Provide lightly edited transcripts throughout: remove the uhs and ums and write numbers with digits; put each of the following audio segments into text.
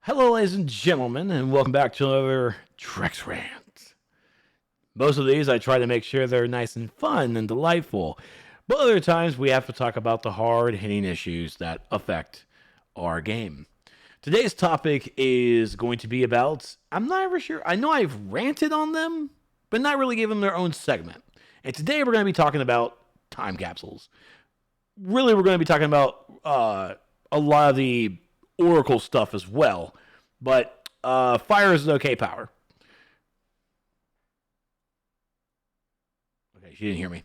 Hello, ladies and gentlemen, and welcome back to another Trexrant. Most of these I try to make sure they're nice and fun and delightful, but other times we have to talk about the hard-hitting issues that affect our game. Today's topic is going to be about, I'm not ever sure, I know I've ranted on them, but not really given them their own segment. And today we're going to be talking about time capsules. Really, we're going to be talking about a lot of the Oracle stuff as well. But fire is an okay power. Okay, she didn't hear me.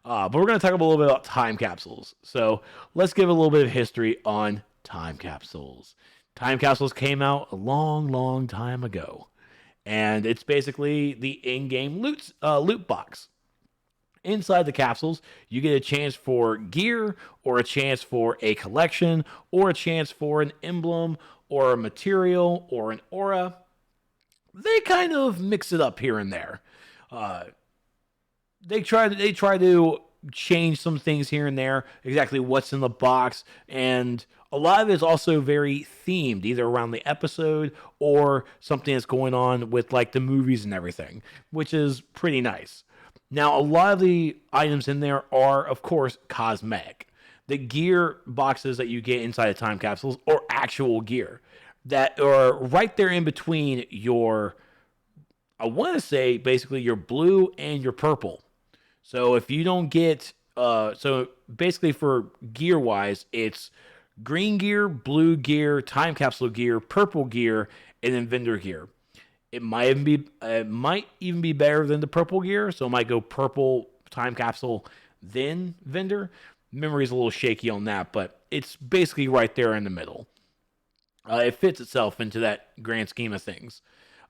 But we're going to talk a little bit about time capsules. So let's give a little bit of history on time capsules. Time capsules came out a long, long time ago. And it's basically the in-game loot box. Inside the capsules, you get a chance for gear, or a chance for a collection, or a chance for an emblem, or a material, or an aura. They kind of mix it up here and there. Uh, they try to change some things here and there, exactly what's in the box, and a lot of it is also very themed, either around the episode or something that's going on with like the movies and everything, which is pretty nice. Now, a lot of the items in there are, of course, cosmetic. The gear boxes that you get inside of time capsules are actual gear that are right there in between your, I want to say, basically your blue and your purple. So if you don't get, so basically for gear wise, it's green gear, blue gear, time capsule gear, purple gear, and then vendor gear. It might even be better than the purple gear, so it might go purple time capsule then vendor. Memory's a little shaky on that, but it's basically right there in the middle. It fits itself into that grand scheme of things.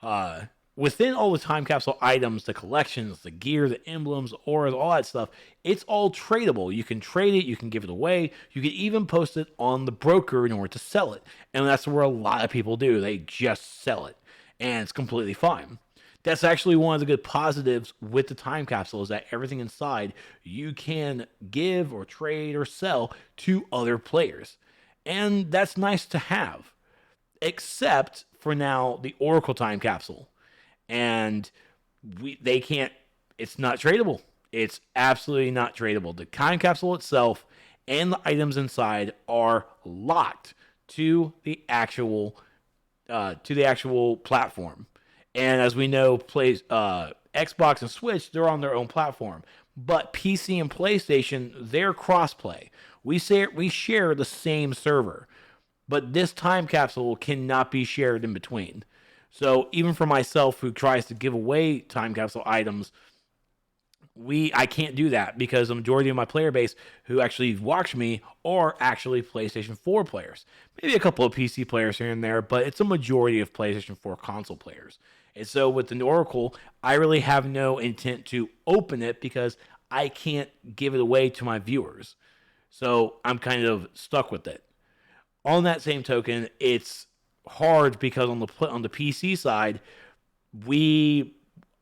Uh, Within all the time capsule items, the collections, the gear, the emblems, auras, all that stuff, it's all tradable. You can trade it, you can give it away, you can even post it on the broker in order to sell it. And that's where a lot of people do. They just sell it, and it's completely fine. That's actually one of the good positives with the time capsule is that everything inside you can give or trade or sell to other players. And that's nice to have, except for now the Oracle time capsule. And they can't, it's not tradable. It's absolutely not tradable. The time capsule itself and the items inside are locked to the actual platform. And as we know, Xbox and Switch, they're on their own platform. But PC and PlayStation, they're crossplay. We share the same server, but this time capsule cannot be shared in between. So even for myself, who tries to give away time capsule items, I can't do that because the majority of my player base who actually watch me are actually PlayStation 4 players. Maybe a couple of PC players here and there, but it's a majority of PlayStation 4 console players. And so with the Oracle, I really have no intent to open it because I can't give it away to my viewers. So I'm kind of stuck with it. On that same token, it's hard because on the PC side, we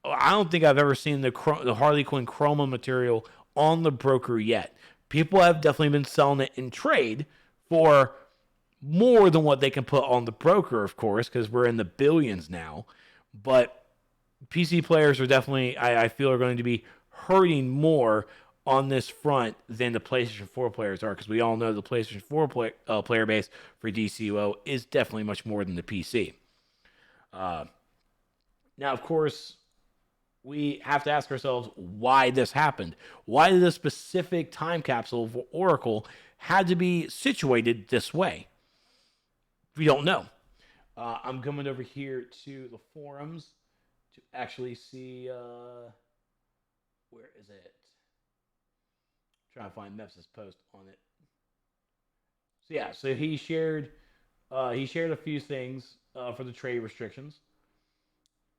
I don't think I've ever seen the Harley Quinn chroma material on the broker yet. People have definitely been selling it in trade for more than what they can put on the broker, of course, because we're in the billions now. But PC players are definitely, I feel, are going to be hurting more on this front than the PlayStation 4 players are, because we all know the PlayStation 4 player base for DCUO is definitely much more than the PC. Uh, Now, of course, we have to ask ourselves why this happened. Why did this specific time capsule for Oracle had to be situated this way? We don't know. I'm coming over here to the forums to actually see where is it? Trying to find Mepsis' post on it. So yeah, so he shared a few things for the trade restrictions.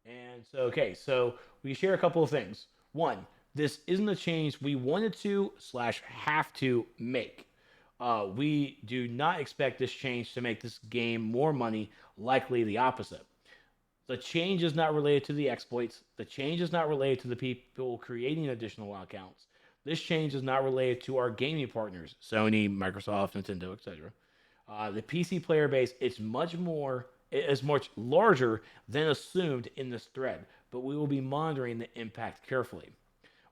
And so, okay, so we share a couple of things. One, this isn't a change we wanted to slash have to make. We do not expect this change to make this game more money, likely the opposite. The change is not related to the exploits. The change is not related to the people creating additional accounts. This change is not related to our gaming partners, Sony, Microsoft, Nintendo, etc. The PC player base is much larger than assumed in this thread, but we will be monitoring the impact carefully.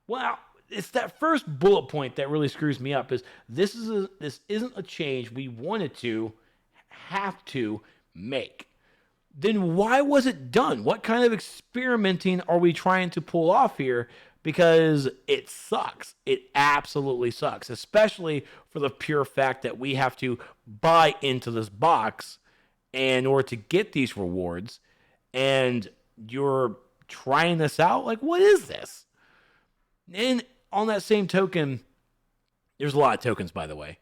Well, it's that first bullet point that really screws me up. This isn't a change we wanted to have to make. Then why was it done? What kind of experimenting are we trying to pull off here? Because it sucks. It absolutely sucks, especially for the pure fact that we have to buy into this box in order to get these rewards. And you're trying this out? Like, what is this? And on that same token, there's a lot of tokens, by the way.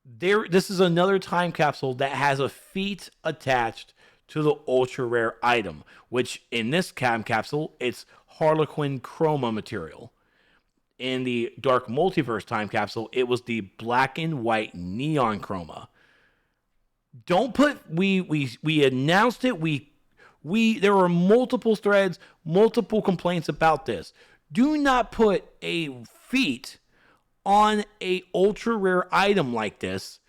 This is another time capsule that has a feat attached to the ultra rare item, which in this time capsule, it's Harlequin Chroma material. In the Dark Multiverse time capsule, it was the black and white neon chroma. Don't put we announced it. There were multiple threads, multiple complaints about this. Do not put a feat on a ultra rare item like this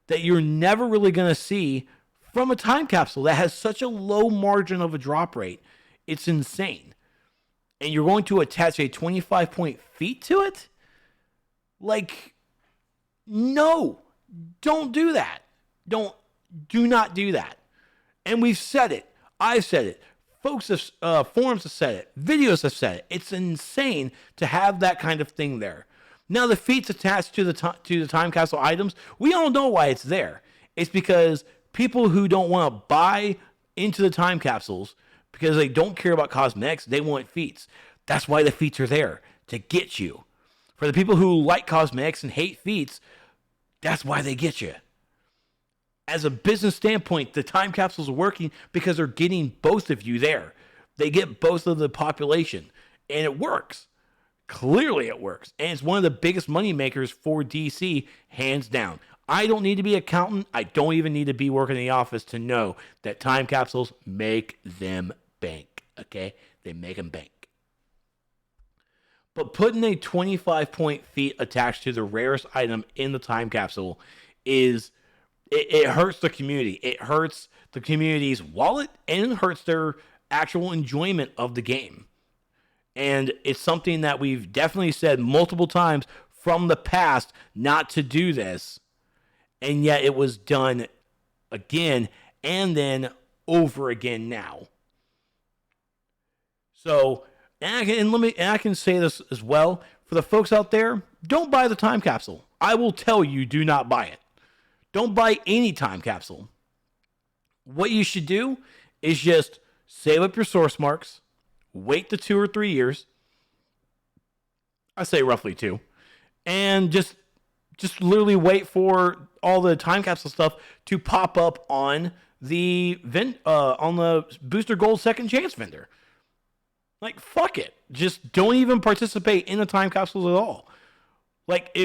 that you're never really going to see from a time capsule that has such a low margin of a drop rate. It's insane. And you're going to attach a 25-point feat to it? Like, no, don't do that. Do not do that. And we've said it. I've said it. Folks have, forums have said it. Videos have said it. It's insane to have that kind of thing there. Now, the feats attached to the time capsule items, we all know why it's there. It's because people who don't want to buy into the time capsules because they don't care about cosmetics, they want feats. That's why the feats are there, to get you. For the people who like cosmetics and hate feats, that's why they get you. As a business standpoint, the time capsules are working because they're getting both of you there. They get both of the population, and it works. Clearly it works. And it's one of the biggest money makers for DC, hands down. I don't need to be an accountant. I don't even need to be working in the office to know that time capsules make them bank. Okay? They make them bank. But putting a 25-point feat attached to the rarest item in the time capsule it hurts the community. It hurts the community's wallet and it hurts their actual enjoyment of the game. And it's something that we've definitely said multiple times from the past not to do this. And yet it was done again and then over again now. So, I can say this as well. For the folks out there, don't buy the time capsule. I will tell you, do not buy it. Don't buy any time capsule. What you should do is just save up your source marks, wait the 2 or 3 years. I say roughly 2. And just literally wait for all the time capsule stuff to pop up on the Booster Gold Second Chance vendor. Like, fuck it. Just don't even participate in the time capsules at all. Like,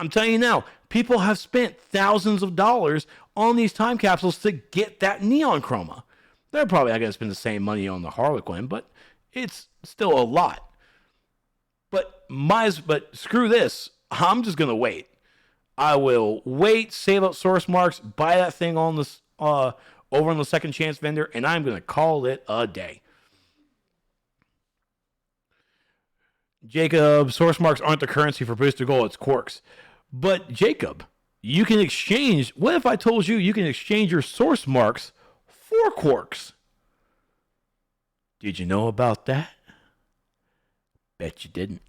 I'm telling you now, people have spent thousands of dollars on these time capsules to get that neon chroma. They're probably not going to spend the same money on the Harlequin, but it's still a lot. But screw this. I'm just going to wait. I will wait, save up source marks, buy that thing on this over on the Second Chance vendor, and I'm going to call it a day. Jacob, source marks aren't the currency for Booster Gold, it's quirks. But Jacob, you can exchange. What if I told you can exchange your source marks for quirks? Did you know about that? Bet you didn't.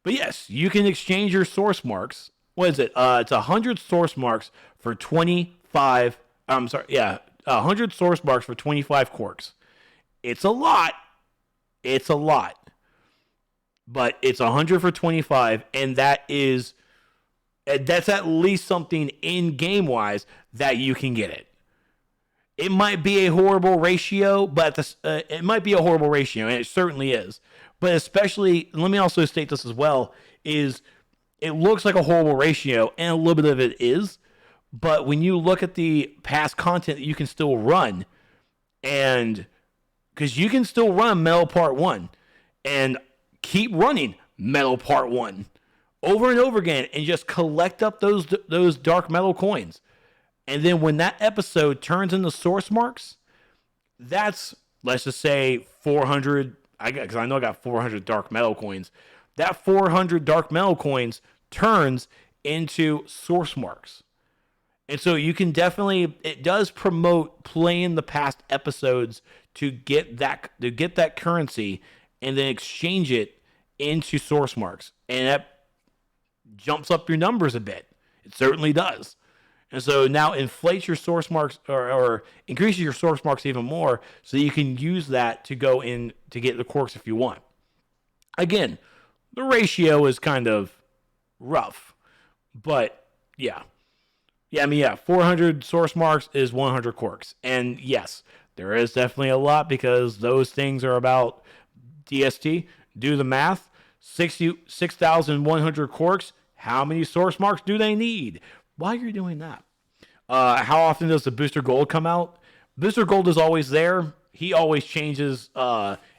But yes, you can exchange your source marks. What is it? It's 100 source marks for 25. 100 source marks for 25 quirks. It's a lot. But it's 100 for 25, and that's at least something in game wise that you can get it. It might be a horrible ratio, but it might be a horrible ratio, and it certainly is. But especially, let me also state this as well, is it looks like a horrible ratio, and a little bit of it is. But when you look at the past content that you can still run, and because you can still run Metal Part 1, and keep running Metal Part 1 over and over again and just collect up those dark metal coins. And then when that episode turns into source marks, that's, let's just say 400, because I know I got 400 dark metal coins. That 400 dark metal coins turns into source marks. And so you can definitely, it does promote playing the past episodes to get that currency and then exchange it into source marks. And that jumps up your numbers a bit. It certainly does. And so now inflates your source marks or increases your source marks even more so you can use that to go in to get the corks if you want. Again, the ratio is kind of rough, but yeah. Yeah, I mean, yeah, 400 source marks is 100 corks. And yes, there is definitely a lot because those things are about DST. Do the math. 6,100 corks. How many source marks do they need? While you're doing that, how often does the Booster Gold come out? Booster Gold is always there. He always changes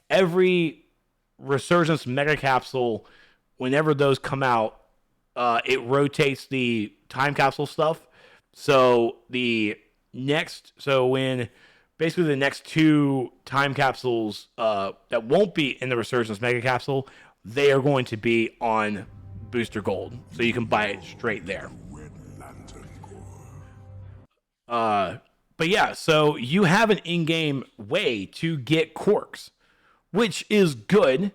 every Resurgence Mega Capsule. Whenever those come out, it rotates the Time Capsule stuff. So when basically the next two Time Capsules that won't be in the Resurgence Mega Capsule, they are going to be on Booster Gold. So you can buy it straight there. But yeah, so you have an in-game way to get corks, which is good.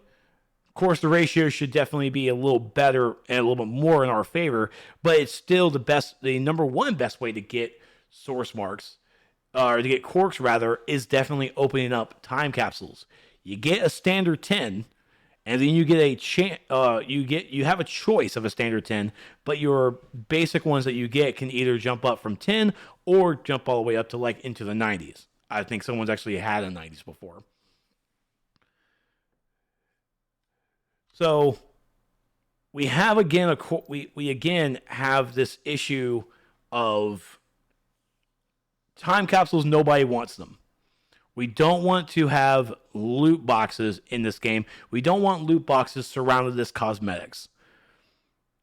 Of course, the ratio should definitely be a little better and a little bit more in our favor, but it's still the number one best way to get source marks, or to get corks rather, is definitely opening up time capsules. You get a standard 10, and then you get you have a choice of a standard 10, but your basic ones that you get can either jump up from 10 or jump all the way up to like into the 90s. I think someone's actually had a 90s before. So we have again we again have this issue of time capsules. Nobody wants them. We don't want to have loot boxes in this game. We don't want loot boxes surrounded as cosmetics.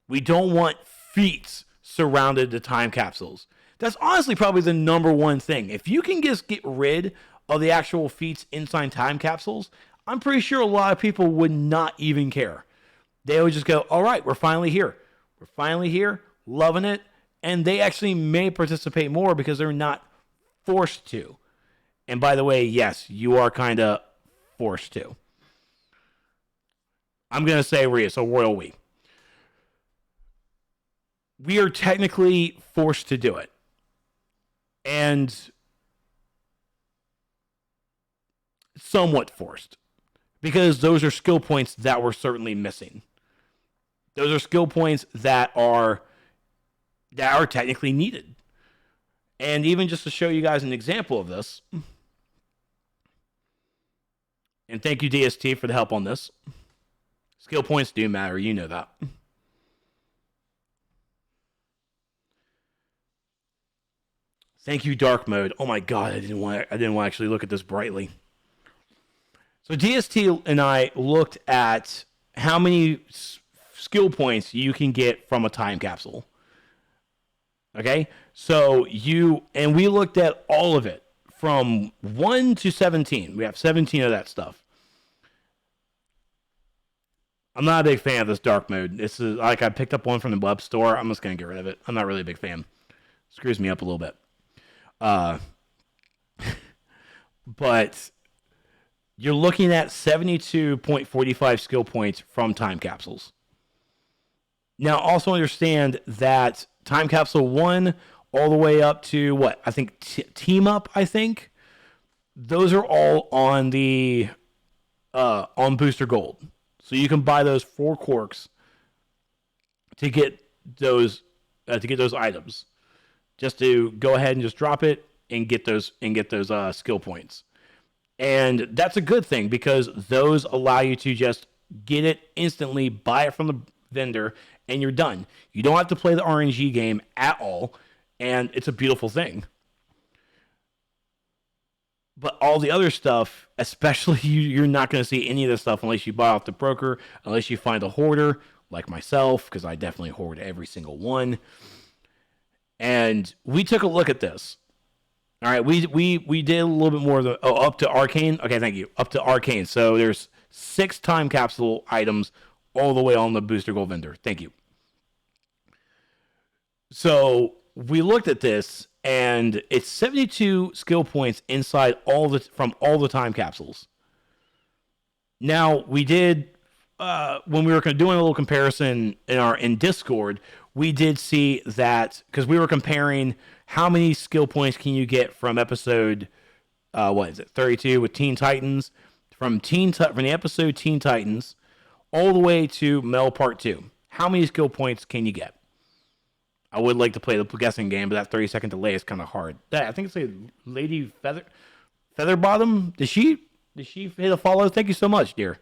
We don't want feats surrounded to time capsules. That's honestly probably the number one thing. If you can just get rid of the actual feats inside time capsules, I'm pretty sure a lot of people would not even care. They would just go, all right, we're finally here. We're finally here, loving it. And they actually may participate more because they're not forced to. And by the way, yes, you are kind of forced to. I'm going to say royal we. We are technically forced to do it. And somewhat forced. Because those are skill points that we're certainly missing. Those are skill points that are technically needed. And even just to show you guys an example of this, and thank you DST for the help on this. Skill points do matter, you know that. Thank you Dark Mode. Oh my god, I didn't want to actually look at this brightly. So DST and I looked at how many skill points you can get from a time capsule. Okay? So we looked at all of it from 1 to 17. We have 17 of that stuff. I'm not a big fan of this dark mode. This is like I picked up one from the web store. I'm just going to get rid of it. I'm not really a big fan. It screws me up a little bit. But you're looking at 72.45 skill points from time capsules. Now, also understand that time capsule 1 all the way up to what? I think team up, I think. Those are all on the on Booster Gold. So you can buy those 4 corks to get those items. Just to go ahead and just drop it and get those skill points. And that's a good thing because those allow you to just get it instantly, buy it from the vendor, and you're done. You don't have to play the RNG game at all, and it's a beautiful thing. But all the other stuff, especially you're not going to see any of this stuff unless you buy off the broker, unless you find a hoarder like myself, because I definitely hoard every single one. And we took a look at this. All right, we did a little bit more of the up to Arcane. Okay, thank you. Up to Arcane. So there's 6 time capsule items all the way on the booster gold vendor. Thank you. So we looked at this, and it's 72 skill points inside from all the time capsules. Now we did when we were doing a little comparison in Discord, we did see that because we were comparing how many skill points can you get from episode 32 with Teen Titans, from the episode Teen Titans all the way to Mel Part 2. How many skill points can you get? I would like to play the guessing game, but that 30-second delay is kind of hard. I think it's a Lady Featherbottom. Did she hit a follow? Thank you so much, dear.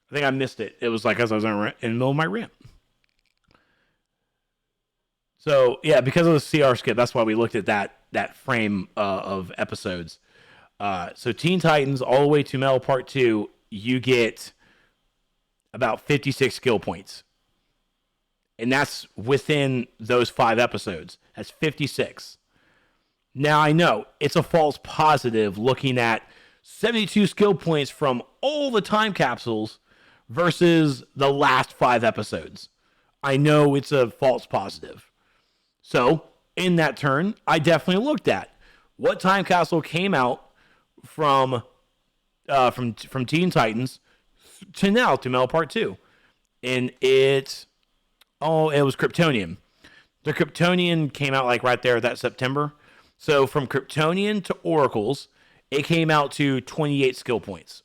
I think I missed it. It was like as I was in the middle of my rant. So, yeah, because of the CR skip, that's why we looked at that frame of episodes. So Teen Titans all the way to Metal Part 2, you get about 56 skill points. And that's within those 5 episodes. That's 56. Now, I know it's a false positive looking at 72 skill points from all the time capsules versus the last 5 episodes. I know it's a false positive. So, in that turn, I definitely looked at what time capsule came out from Teen Titans to now to Metal Part 2. And it was Kryptonian. The Kryptonian came out like right there that September. So from Kryptonian to Oracles, it came out to 28 skill points.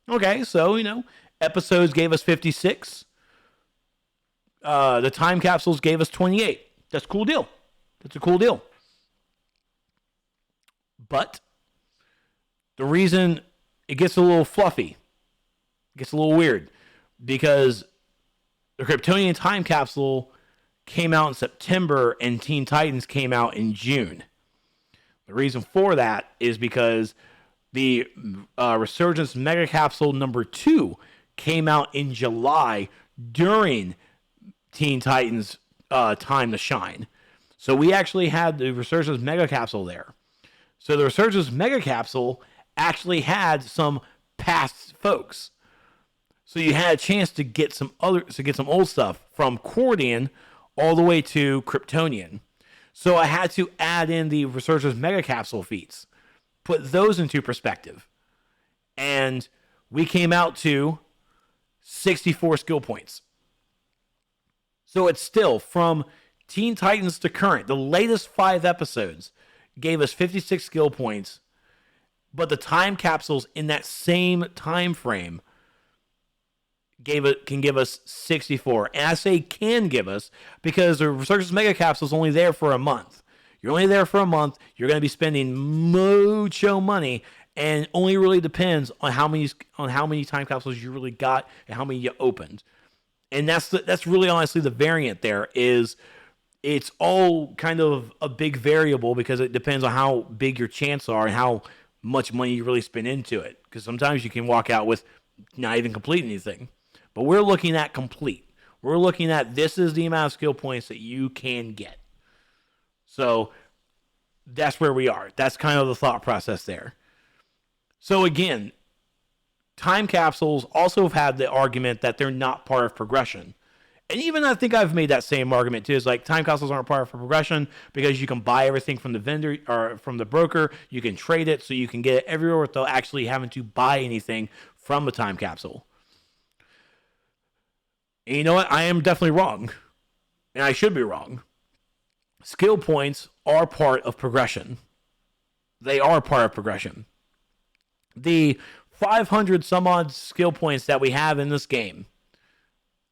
Okay, so, episodes gave us 56. The time capsules gave us 28. That's a cool deal. That's a cool deal. But the reason it gets a little fluffy, it gets a little weird, because the Kryptonian time capsule came out in September and Teen Titans came out in June. The reason for that is because the Resurgence Mega Capsule number 2 came out in July during Teen Titans Time to Shine. So we actually had the Resurgence Mega Capsule there. So the Resurgence Mega Capsule actually had some past folks. So you had a chance to get some old stuff from Cordian all the way to Kryptonian. So I had to add in the Resurgence Mega Capsule feats, put those into perspective, and we came out to 64 skill points. So it's still from Teen Titans to current. The latest 5 episodes gave us 56 skill points, but the time capsules in that same time frame can give us 64. And I say can give us because the Resurgence Mega Capsule is only there for a month. You're only there for a month. You're going to be spending mucho money, and only really depends on how many time capsules you really got and how many you opened. And that's really honestly the variant there is it's all kind of a big variable because it depends on how big your chance are and how much money you really spend into it. Because sometimes you can walk out with not even complete anything. But we're looking at complete. We're looking at this is the amount of skill points that you can get. So that's where we are. That's kind of the thought process there. So again, time capsules also have had the argument that they're not part of progression. And even I think I've made that same argument too. It's like time capsules aren't part of progression because you can buy everything from the vendor or from the broker. You can trade it so you can get it everywhere without actually having to buy anything from the time capsule. And you know what? I am definitely wrong. And I should be wrong. Skill points are part of progression. They are part of progression. The 500 some odd skill points that we have in this game.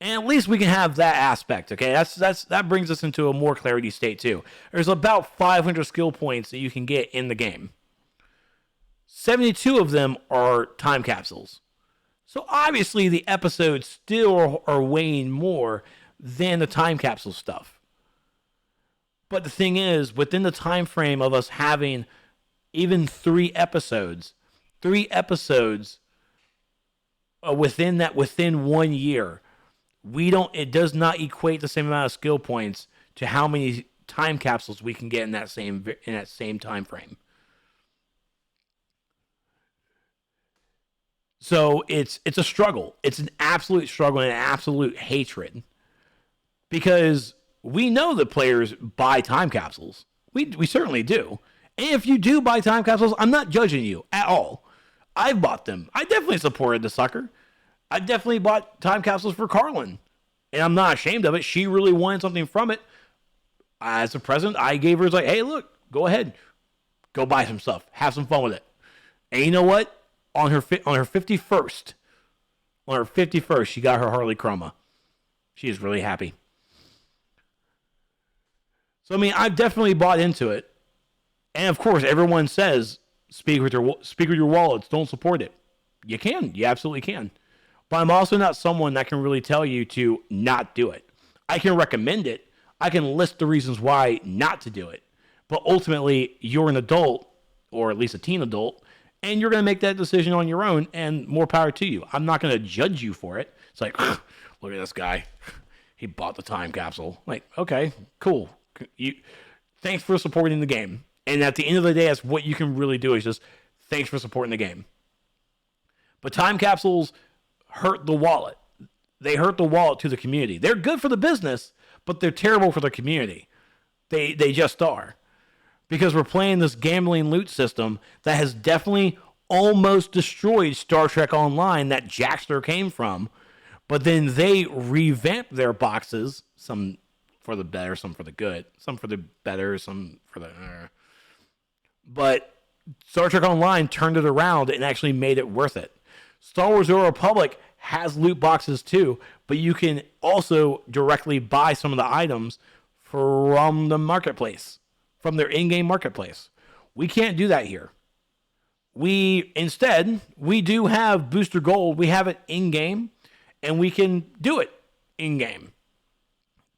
And at least we can have that aspect, okay? That brings us into a more clarity state too. There's about 500 skill points that you can get in the game. 72 of them are time capsules. So obviously the episodes still are weighing more than the time capsule stuff. But the thing is, within the time frame of us having even 3 episodes within 1 year, It does not equate the same amount of skill points to how many time capsules we can get in that same time frame. So it's a struggle. It's an absolute struggle and an absolute hatred because we know that players buy time capsules. We certainly do. And if you do buy time capsules, I'm not judging you at all. I've bought them. I definitely supported the sucker. I definitely bought time capsules for Carlin. And I'm not ashamed of it. She really wanted something from it. As a present, I gave her, like, hey, look, go ahead. Go buy some stuff. Have some fun with it. And you know what? On her 51st, she got her Harley Chroma. She is really happy. So, I mean, I've definitely bought into it. And, of course, everyone says, speak with your wallets. Don't support it. You can. You absolutely can. But I'm also not someone that can really tell you to not do it. I can recommend it. I can list the reasons why not to do it. But ultimately, you're an adult, or at least a teen adult, and you're going to make that decision on your own, and more power to you. I'm not going to judge you for it. It's like, look at this guy. He bought the time capsule. Like, okay, cool. Thanks for supporting the game. And at the end of the day, that's what you can really do is just thanks for supporting the game. But time capsules hurt the wallet. They hurt the wallet to the community. They're good for the business, but they're terrible for the community. They just are. Because we're playing this gambling loot system that has definitely almost destroyed Star Trek Online that Jackster came from. But then they revamped their boxes, some for the better, some for the good, some for the better, some for the... But Star Trek Online turned it around and actually made it worth it. Star Wars The Old Republic has loot boxes too, but you can also directly buy some of the items from the marketplace, from their in-game marketplace. We can't do that here. Instead, we do have Booster Gold. We have it in-game, and we can do it in-game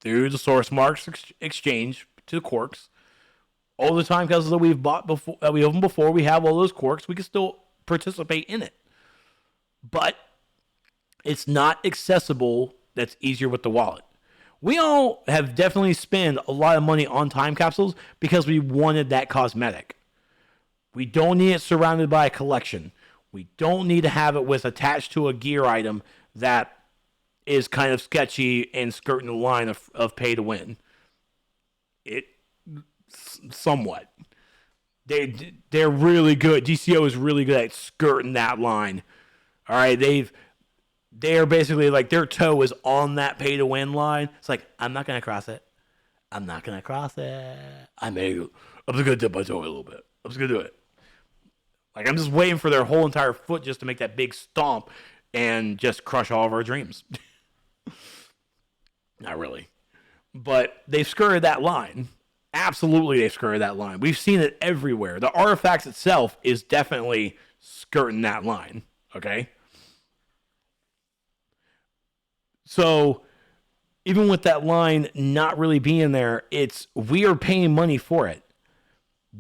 through the Source Marks exchange to the Quarks. All the time capsules that we've bought before, that we opened before, we have all those Quarks. We can still participate in it. But it's not accessible. That's easier with the wallet. We all have definitely spent a lot of money on time capsules because we wanted that cosmetic. We don't need it surrounded by a collection. We don't need to have it attached to a gear item that is kind of sketchy and skirting the line of pay to win. Somewhat. They're really good. DCO is really good at skirting that line. All right, they are basically like their toe is on that pay to win line. It's like, I'm not gonna cross it. I'm just gonna dip my toe a little bit. I'm just gonna do it. Like, I'm just waiting for their whole entire foot just to make that big stomp and just crush all of our dreams. Not really. But they've skirted that line. Absolutely, they've skirted that line. We've seen it everywhere. The artifacts itself is definitely skirting that line. Okay? So, even with that line not really being there, we are paying money for it.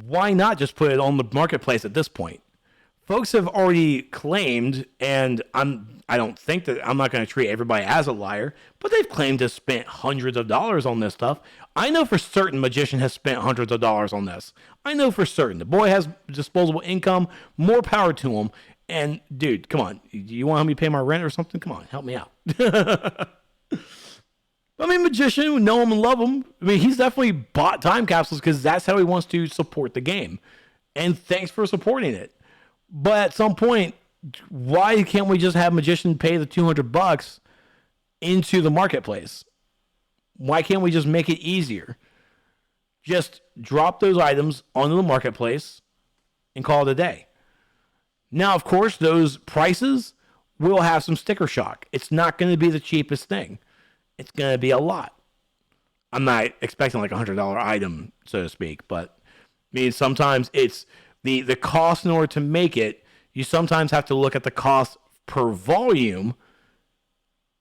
Why not just put it on the marketplace at this point? Folks have already claimed, and I don't think that I'm not going to treat everybody as a liar, but they've claimed to have spent hundreds of dollars on this stuff. I know for certain Magician has spent hundreds of dollars on this. I know for certain. The boy has disposable income, more power to him. And, dude, come on. You want to help me pay my rent or something? Come on, help me out. I mean, Magician, we know him and love him. I mean, he's definitely bought time capsules because that's how he wants to support the game. And thanks for supporting it. But at some point, why can't we just have Magician pay the $200 into the marketplace? Why can't we just make it easier? Just drop those items onto the marketplace and call it a day. Now, of course, those prices will have some sticker shock. It's not going to be the cheapest thing. It's going to be a lot. I'm not expecting like a $100 item, so to speak, but I mean, sometimes it's the cost in order to make it. You sometimes have to look at the cost per volume.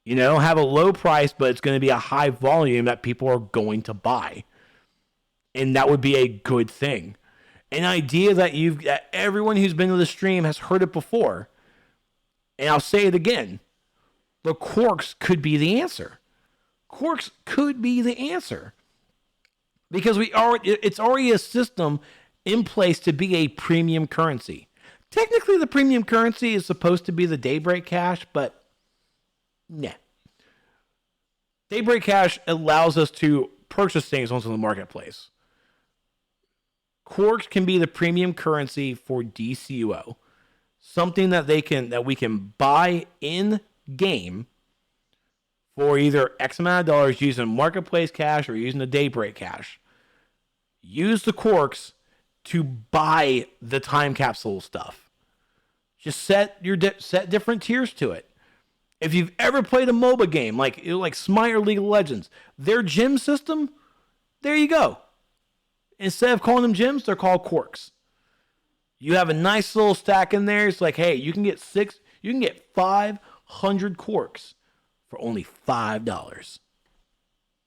You know, have a low price, but it's going to be a high volume that people are going to buy. And that would be a good thing. An idea that everyone who's been to the stream has heard it before. And I'll say it again. the corks could be the answer. Corks could be the answer because it's already a system in place to be a premium currency. Technically, the premium currency is supposed to be the Daybreak Cash, but nah. Daybreak Cash allows us to purchase things onto the marketplace. Corks can be the premium currency for DCUO. Something that we can buy in game for either X amount of dollars using marketplace cash or using the Daybreak Cash. Use the corks to buy the time capsule stuff. Just set different tiers to it. If you've ever played a MOBA game like Smite or League of Legends, their gym system, there you go. Instead of calling them gyms, they're called corks. You have a nice little stack in there. It's like, hey, you can get 500 corks for only $5.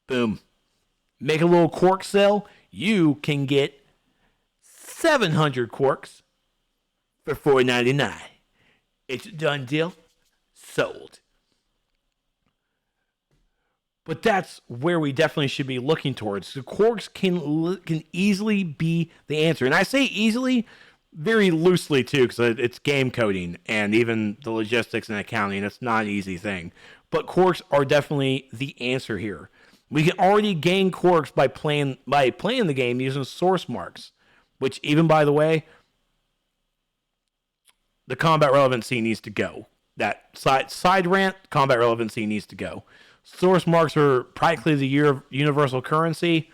Boom. Make a little cork sale. You can get 700 corks for $4.99. It's a done deal. Sold. But that's where we definitely should be looking towards. The corks can easily be the answer. And I say easily very loosely, too, because it's game coding and even the logistics and accounting. It's not an easy thing. But corks are definitely the answer here. We can already gain corks by playing the game using source marks, which even, by the way, the combat relevancy needs to go. That side rant, combat relevancy needs to go. Source marks are practically the universal currency.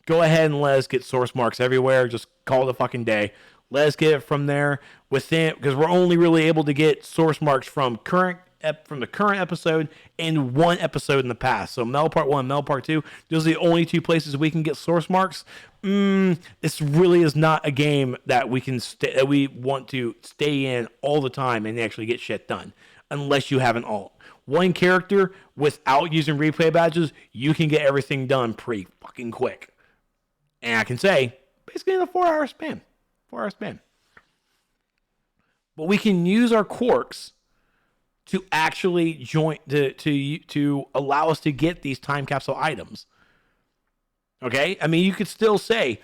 Go ahead and let us get source marks everywhere. Just call it a fucking day. Let us get it from there because we're only really able to get source marks from the current episode and one episode in the past. So Mel Part 1, Mel Part 2, those are the only two places we can get source marks. This really is not a game that we want to stay in all the time and actually get shit done. Unless you have an alt. One character without using replay badges, you can get everything done pretty fucking quick. And I can say, basically in a 4-hour span. 4-hour span. But we can use our corks to actually to allow us to get these time capsule items. Okay? I mean, you could still say,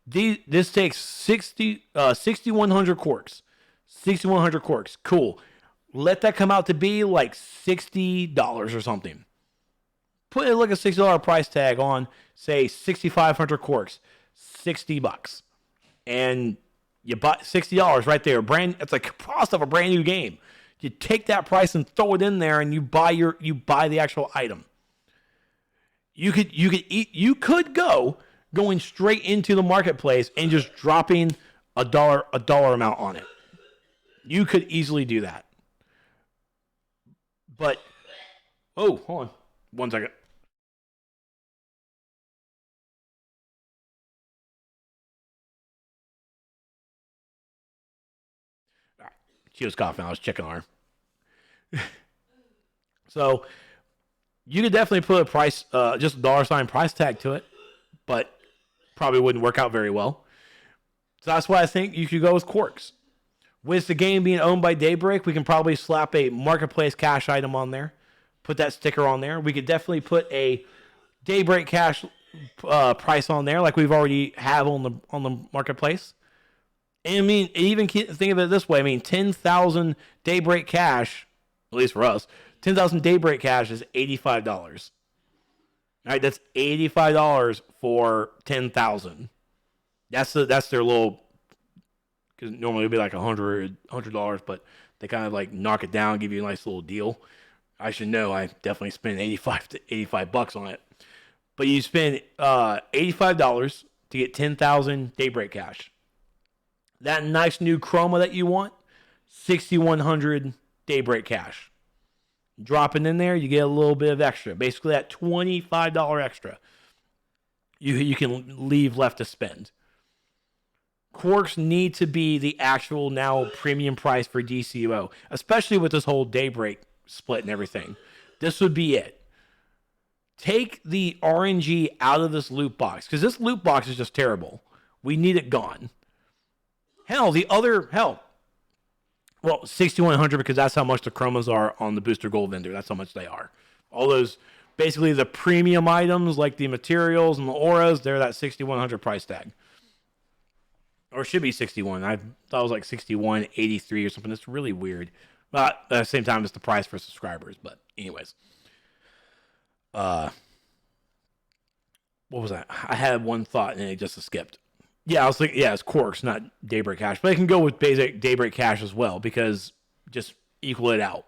this takes 6,100 corks. 6,100 corks. Cool. Let that come out to be like $60 or something. Put like a $60 price tag on, say 6,500 corks, $60, and you buy $60 right there. It's like cost of a brand new game. You take that price and throw it in there, and you buy the actual item. You could go going straight into the marketplace and just dropping a dollar amount on it. You could easily do that. But, hold on. 1 second. All right. She was coughing. I was checking on her. So, you could definitely put a price, just a $ price tag to it, but probably wouldn't work out very well. So that's why I think you should go with corks. With the game being owned by Daybreak, we can probably slap a marketplace cash item on there, put that sticker on there. We could definitely put a Daybreak cash price on there, like we've already have on the marketplace. And I mean, even think of it this way. I mean, 10,000 Daybreak cash, at least for us, 10,000 Daybreak cash is $85. All right, that's $85 for 10,000. That's their little. Because normally it would be like $100, but they kind of like knock it down, give you a nice little deal. I should know. I definitely spent $85 on it. But you spend $85 to get 10,000 Daybreak cash. That nice new chroma that you want, 6,100 Daybreak cash. Drop it in there, you get a little bit of extra. Basically, that $25 extra you can leave left to spend. Corks need to be the actual now premium price for DCUO, especially with this whole Daybreak split and everything. This would be it. Take the RNG out of this loot box, because this loot box is just terrible. We need it gone. Well, 6,100 because that's how much the chromas are on the Booster Gold vendor. That's how much they are. All those, basically the premium items like the materials and the auras, they're that 6,100 price tag. Or it should be 61. I thought it was like 61.83 or something. It's really weird. But at the same time, it's the price for subscribers. But anyways, what was that? I had one thought and it just skipped. Yeah, I was thinking, yeah, it's Quarks, not Daybreak Cash. But I can go with basic Daybreak Cash as well because just equal it out.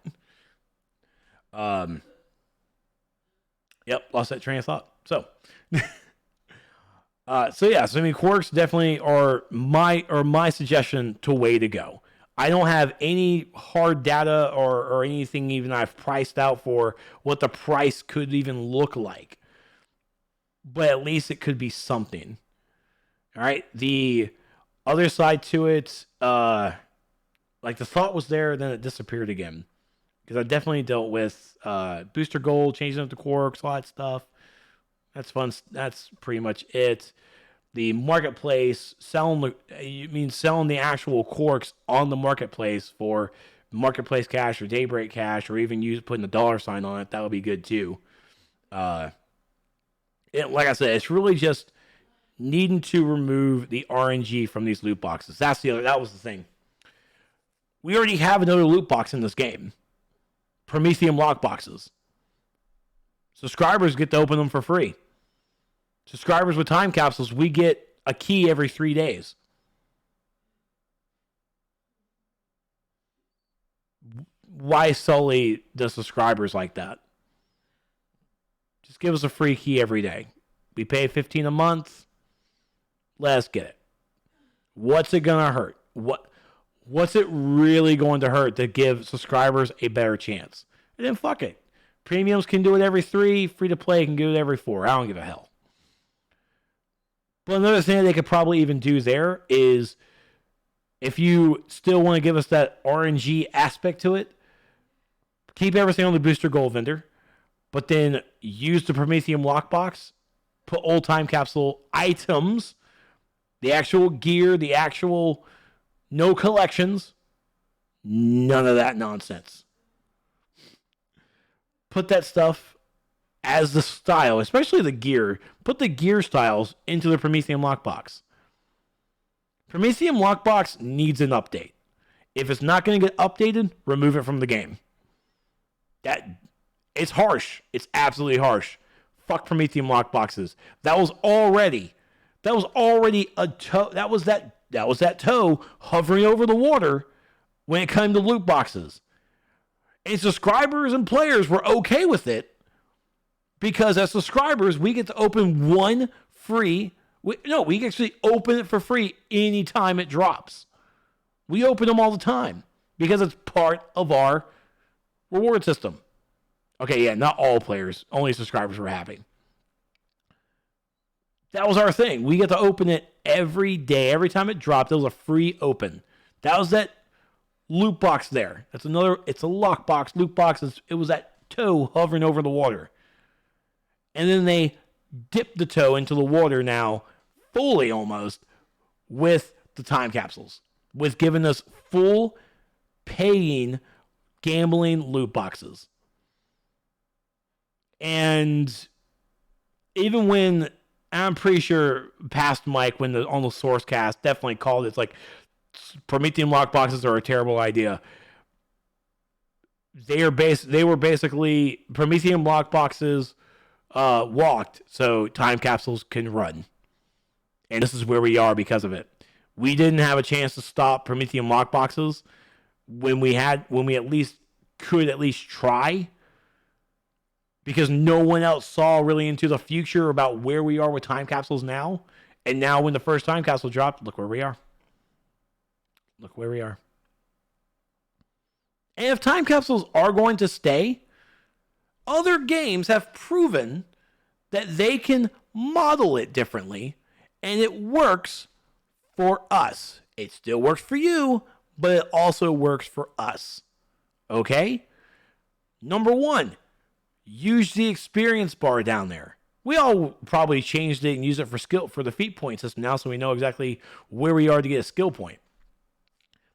Yep, lost that train of thought. So, so I mean, Quarks definitely are my suggestion to way to go. I don't have any hard data or anything even I've priced out for what the price could even look like. But at least it could be something. All right. The other side to it, like the thought was there, then it disappeared again. Because I definitely dealt with Booster Gold, changing up the Quarks, all that stuff. That's fun. That's pretty much it. The marketplace, selling the actual Quarks on the marketplace for marketplace cash or Daybreak Cash, or even putting a dollar sign on it. That would be good too. Like I said, it's really just needing to remove the RNG from these loot boxes. That was the thing. We already have another loot box in this game. Prometheum lock boxes. Subscribers get to open them for free. Subscribers with time capsules, we get a key every 3 days. Why sully the subscribers like that? Just give us a free key every day. We pay $15 a month. Let's get it. What's it gonna hurt? What's it really going to hurt to give subscribers a better chance? And then fuck it. Premiums can do it every 3. Free to play can do it every 4. I don't give a hell. But another thing they could probably even do there is, if you still want to give us that RNG aspect to it, keep everything on the Booster Gold vendor, but then use the Prometheum lockbox, put old time capsule items, the actual gear, the actual no collections, none of that nonsense. Put that stuff as the style, especially the gear. Put the gear styles into the Prometheum lockbox. Prometheum lockbox needs an update. If it's not going to get updated, remove it from the game. It's harsh. It's absolutely harsh. Fuck Prometheum lockboxes. That was already a toe. That was that toe hovering over the water when it came to loot boxes. And subscribers and players were okay with it because as subscribers, we get to open one free. We can actually open it for free anytime it drops. We open them all the time because it's part of our reward system. Okay, yeah, not all players. Only subscribers were happy. That was our thing. We get to open it every day. Every time it dropped, it was a free open. That was that loot box there. It's a lockbox, loot box. It was that toe hovering over the water. And then they dipped the toe into the water now, fully almost, with the time capsules. With giving us full paying gambling loot boxes. And even when, I'm pretty sure past Mike, on the source cast, definitely called it, it's like, Prometheum lockboxes are a terrible idea. They were basically Prometheum lockboxes walked so time capsules can run. And this is where we are because of it. We didn't have a chance to stop Prometheum lockboxes when we at least could try, because no one else saw really into the future about where we are with time capsules now. And now when the first time capsule dropped, look where we are. Look where we are. And if time capsules are going to stay, other games have proven that they can model it differently, and it works for us. It still works for you, but it also works for us. Okay? Number 1, use the experience bar down there. We all probably changed it and use it for the feat point system now, so we know exactly where we are to get a skill point.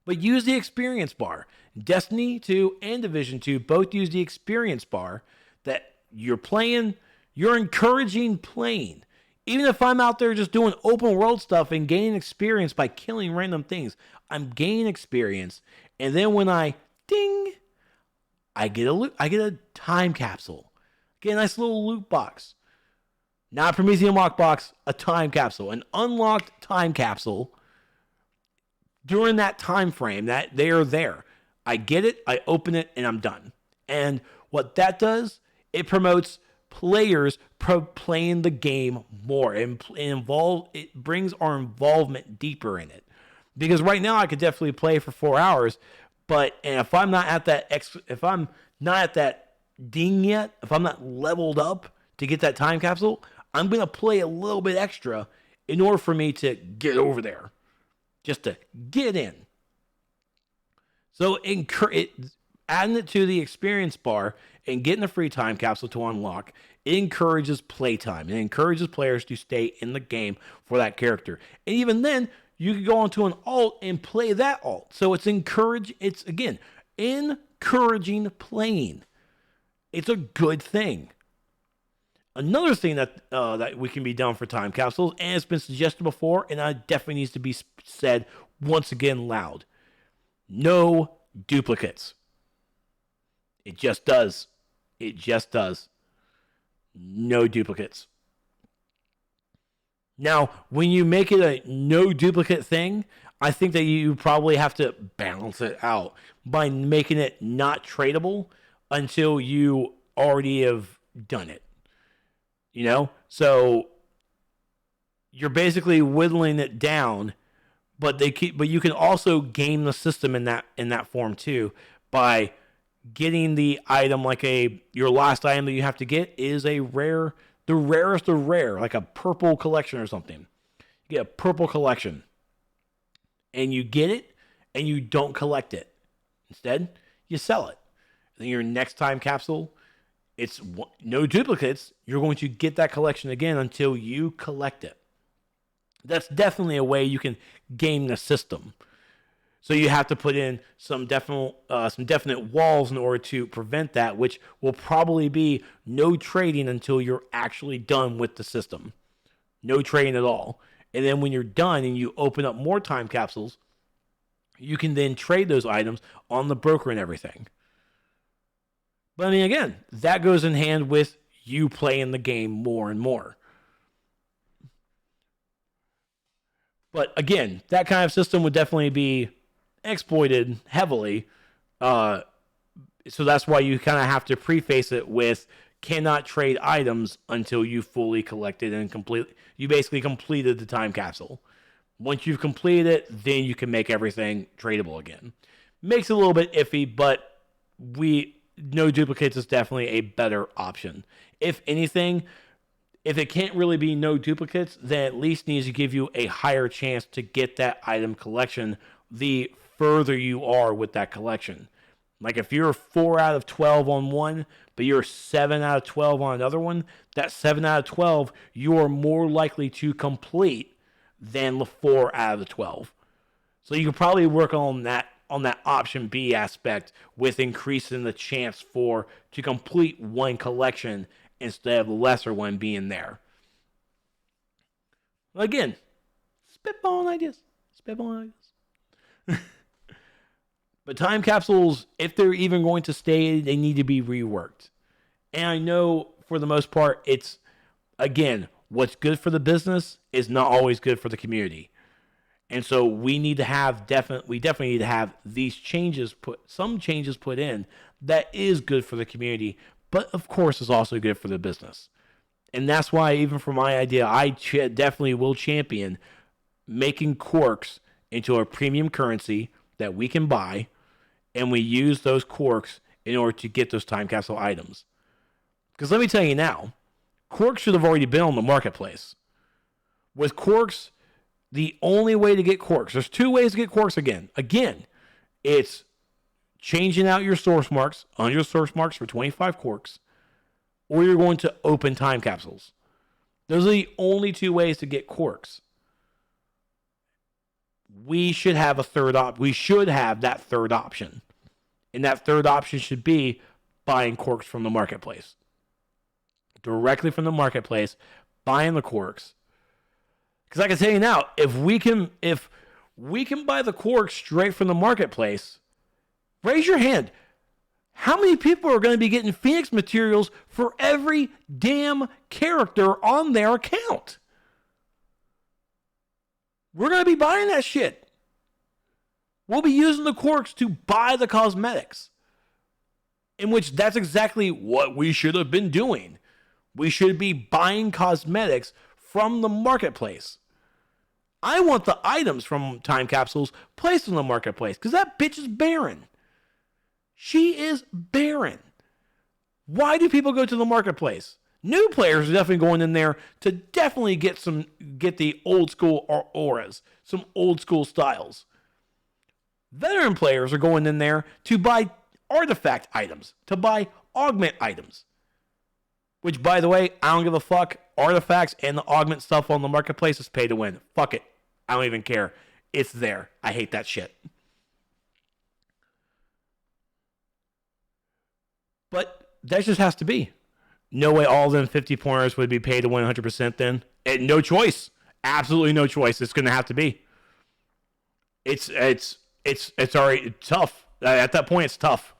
But use the experience bar. Destiny 2 and Division 2 both use the experience bar that you're playing, you're encouraging playing. Even if I'm out there just doing open world stuff and gaining experience by killing random things, I'm gaining experience. And then when I ding, I get a time capsule. Get a nice little loot box. Not a Promethean lockbox, a time capsule. An unlocked time capsule during that time frame that they are there. I get it, I open it, and I'm done. And what that does, it promotes players playing the game more. It brings our involvement deeper in it. Because right now I could definitely play for 4 hours, and if I'm not at that ding yet, if I'm not leveled up to get that time capsule, I'm going to play a little bit extra in order for me to get over there. Just to get in. So adding it to the experience bar and getting a free time capsule to unlock, it encourages playtime. It encourages players to stay in the game for that character. And even then, you can go onto an alt and play that alt. So it's encouraging playing. It's a good thing. Another thing that we can be done for time capsules, and it's been suggested before, and it definitely needs to be said once again loud. No duplicates. It just does. It just does. No duplicates. Now, when you make it a no duplicate thing, I think that you probably have to balance it out by making it not tradable until you already have done it. So you're basically whittling it down, but you can also game the system in that form too by getting the item your last item that you have to get is the rarest of rare, like a purple collection or something. You get a purple collection, and you get it, and you don't collect it. Instead, you sell it. And then your next time capsule, it's no duplicates. You're going to get that collection again until you collect it. That's definitely a way you can game the system. So you have to put in some definite walls in order to prevent that, which will probably be no trading until you're actually done with the system. No trading at all. And then when you're done and you open up more time capsules, you can then trade those items on the broker and everything. But I mean, again, that goes in hand with you playing the game more and more. But again, that kind of system would definitely be exploited heavily. So that's why you kind of have to preface it with cannot trade items until you fully collected and you basically completed the time capsule. Once you've completed it, then you can make everything tradable again. Makes it a little bit iffy, but no duplicates is definitely a better option. If anything, if it can't really be no duplicates, then at least needs to give you a higher chance to get that item collection the further you are with that collection. Like if you're 4 out of 12 on one, but you're 7 out of 12 on another one, that 7 out of 12 you are more likely to complete than the 4 out of the 12. So you can probably work on that option B aspect with increasing the chance to complete one collection instead of the lesser one being there. Again, spitballing ideas. But time capsules, if they're even going to stay, they need to be reworked. And I know for the most part, it's, again, what's good for the business is not always good for the community. And so we definitely need to have these changes put in that is good for the community, but of course is also good for the business. And that's why, even for my idea, I definitely will champion making quarks into a premium currency that we can buy, and we use those quarks in order to get those time capsule items. Because let me tell you now, quarks should have already been on the marketplace. With quarks, the only way to get quarks, there's 2 ways to get quarks again. Again, it's changing out your source marks, on your source marks for 25 quarks, or you're going to open time capsules. Those are the only 2 ways to get quarks. we should have we should have that third option. And that third option should be buying corks from the marketplace. Directly from the marketplace, buying the corks. Because I can tell you now, if we can buy the corks straight from the marketplace, raise your hand. How many people are going to be getting Phoenix materials for every damn character on their account? We're going to be buying that shit. We'll be using the corks to buy the cosmetics. In which that's exactly what we should have been doing. We should be buying cosmetics from the marketplace. I want the items from Time Capsules placed in the marketplace because that bitch is barren. She is barren. Why do people go to the marketplace? New players are definitely going in there to definitely get the old school auras, some old school styles. Veteran players are going in there to buy artifact items, to buy augment items. Which, by the way, I don't give a fuck. Artifacts and the augment stuff on the marketplace is pay to win. Fuck it. I don't even care. It's there. I hate that shit. But that just has to be. No way all of them 50 pointers would be paid to win 100% then. And no choice. Absolutely no choice. It's going to have to be. It's already tough. At that point, it's tough.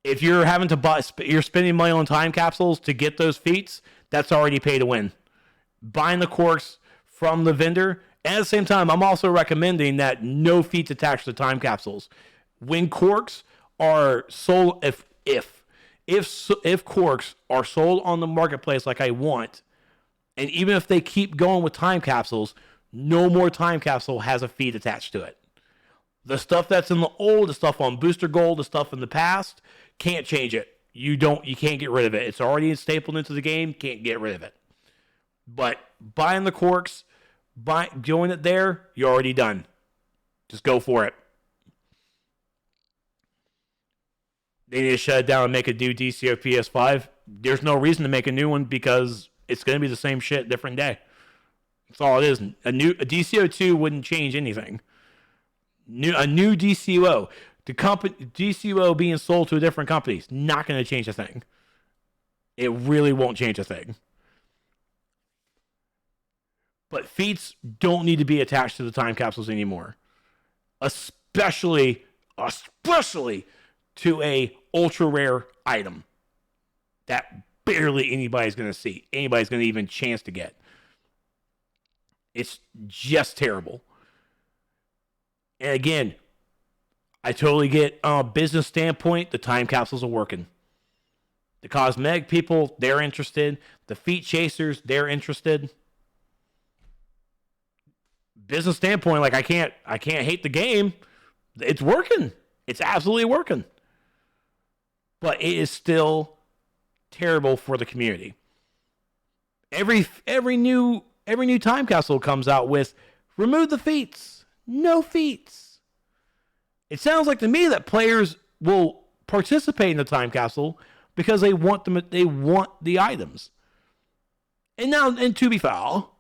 If you're having to buy, you're spending money on time capsules to get those feats, that's already pay to win. Buying the corks from the vendor, and at the same time, I'm also recommending that no feats attached to time capsules. When corks are sold, if corks are sold on the marketplace like I want, and even if they keep going with time capsules, no more time capsule has a feat attached to it. The stuff that's in the old, the stuff on Booster Gold, the stuff in the past, can't change it. You can't get rid of it. It's already stapled into the game, can't get rid of it. But buying the corks, doing it there, you're already done. Just go for it. They need to shut it down and make a new DCO PS5. There's no reason to make a new one because it's going to be the same shit, different day. That's all it is. A DCO 2 wouldn't change anything. A new DCO. The DCO being sold to a different company is not going to change a thing. It really won't change a thing. But feats don't need to be attached to the time capsules anymore. Especially to a ultra rare item that barely anybody's going to see. Anybody's going to even chance to get. It's just terrible. And again, I totally get business standpoint, the time capsules are working. The cosmetic people, they're interested. The feat chasers, they're interested. Business standpoint, like I can't hate the game. It's working. It's absolutely working. But it is still terrible for the community. Every new time capsule comes out with remove the feats. No feats. It sounds like to me that players will participate in the time capsule because they want the items. And to be foul,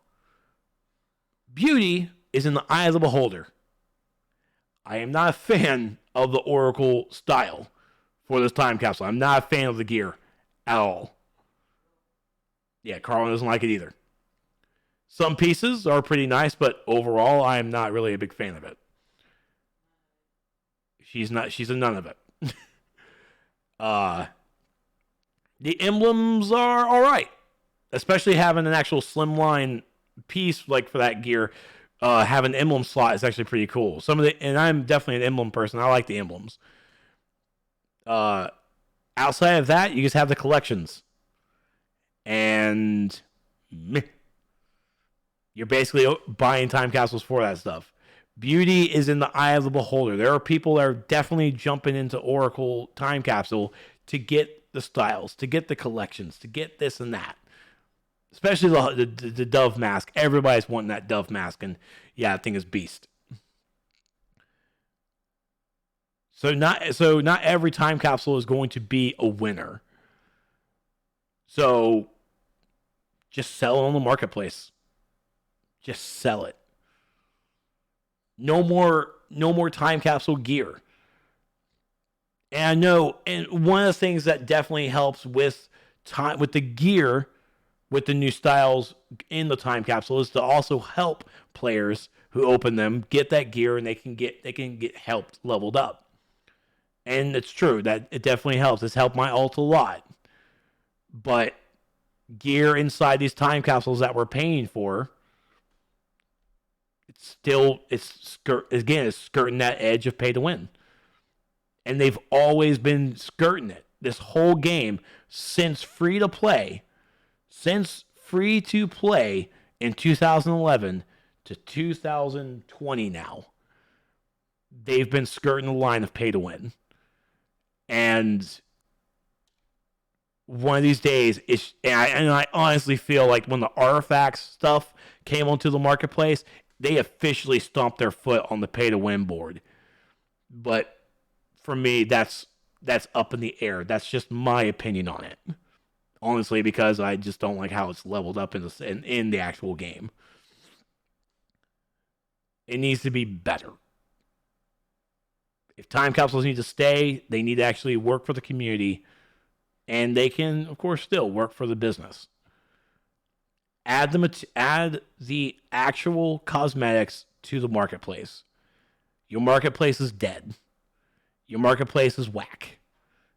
beauty is in the eye of the beholder. I am not a fan of the Oracle style for this time capsule. I'm not a fan of the gear at all. Yeah, Carlin doesn't like it either. Some pieces are pretty nice, but overall, I am not really a big fan of it. She's a none of it. The emblems are all right, especially having an actual slimline piece like for that gear. Having an emblem slot is actually pretty cool. And I'm definitely an emblem person. I like the emblems. Outside of that, you just have the collections, and you're basically buying time capsules for that stuff. Beauty is in the eye of the beholder. There are people that are definitely jumping into Oracle time capsule to get the styles, to get the collections, to get this and that. Especially the dove mask. Everybody's wanting that dove mask, and yeah, that thing is beast. So not every time capsule is going to be a winner. So just sell it on the marketplace. Just sell it. No more time capsule gear. And I know, and one of the things that definitely helps with time with the gear, with the new styles in the time capsule, is to also help players who open them get that gear, and they can get helped leveled up. And it's true that it definitely helps. It's helped my ult a lot. But gear inside these time capsules that we're paying for, it's skirting that edge of pay to win. And they've always been skirting it this whole game since free to play. Since free to play in 2011 to 2020 now, they've been skirting the line of pay to win. And one of these days, I honestly feel like when the artifacts stuff came onto the marketplace, they officially stomped their foot on the pay to win board. But for me, that's up in the air. That's just my opinion on it. Honestly, because I just don't like how it's leveled up in the actual game. It needs to be better. If time capsules need to stay, they need to actually work for the community, and they can, of course, still work for the business. Add the actual cosmetics to the marketplace. Your marketplace is dead. Your marketplace is whack.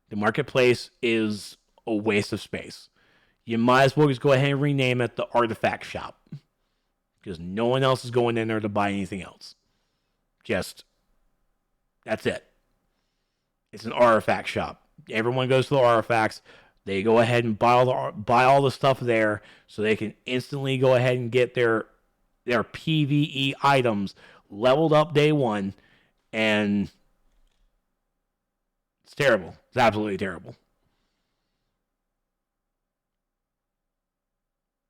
The marketplace is a waste of space. You might as well just go ahead and rename it the Artifact Shop, because no one else is going in there to buy anything else. That's it. It's an artifact shop. Everyone goes to the artifacts. They go ahead and buy all the stuff there, so they can instantly go ahead and get their PvE items leveled up day one, and it's terrible. It's absolutely terrible.